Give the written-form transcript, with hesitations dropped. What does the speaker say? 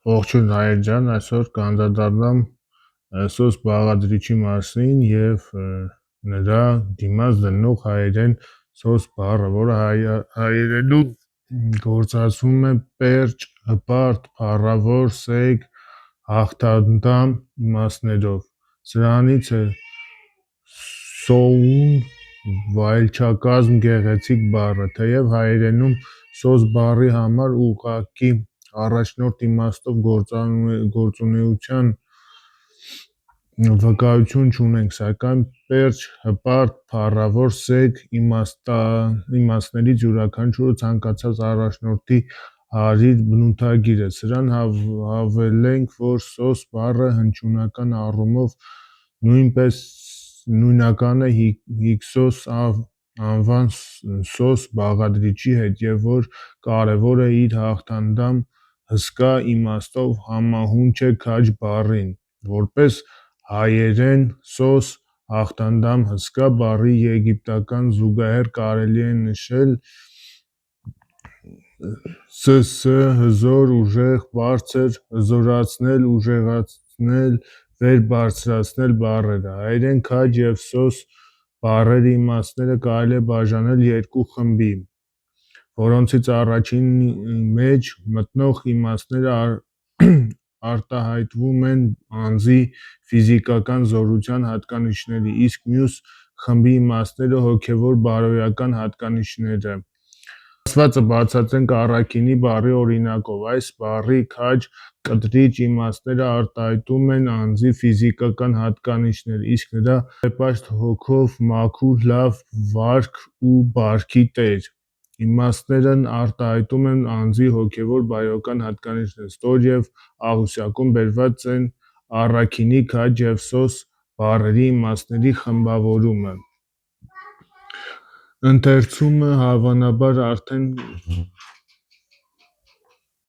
Ողջույն Հայեր ջան, այսօր կանդրադառնամ սոս բաղադրիչի մասին եւ նրա դիմաց դնող հայերեն սոս բառը, որը հայերենու գործածվում է պերճ, հպարտ, փառավոր, սեկ, հաղթանդամ իմաստներով։ Սրանից է սոուն վայելչակազմ գեղեցիկ բառը, թեև հայերենում սոս բառի համար ուղղակի առաջնորդ իմաստով գործունեության վկայություն չունենք, սակայն պերճ, հպարտ, փառավոր, սեկ իմաստներից յուրաքանչյուրը ցանկացած առաջնորդի հարիր բնութագիր է։ Սրան հավելենք, որ սոս բառը հնչյունական առումով նույնպես նույնական է հիքսոս անվան սոս բաղադրիչի հետ եւ որ կարեւոր է իր հաղթանդամ հսկա իմաստով համահունչ է քաջ բառին։ Որպես հայերեն սոս հաղթանդամ հսկա բառի եգիպտական զուգահեռ կարելի է նշել ս, հզոր, ուժեղ, բարձր, հզորացնել, ուժեղացնել, վեր բարձրացնել բառերը։ Հայերեն քաջ եւ սոս բառերի իմաստները կարելի է բաժանել երկու խմբի, որոնցից առաջինի մեջ մտնող իմաստները արտահայտվում են անձի ֆիզիկական զորության հատկանիշների, իսկ մյուս խմբի իմաստները հոգեվոր բարոյական հատկանիշները։ Ասվածը բացատրենք առաքինի բառի օրինակով։ Այս բառի քաջ կտրիչ իմաստները արտահայտում են անձի ֆիզիկական հատկանիշները, իսկ նրա բարեպաշտ հոգով մաքուր, լավ վարք ու բարքի տեր իմաստներն արտահայտում են անձի հոգեվոր բարոյական հատկանիշները։ Ստոր եւ աղյուսակում բերված է առաքինի քաջ եւ սոս բառերի իմաստների խմբավորումը։ Ընթերցումը հավանաբար արդեն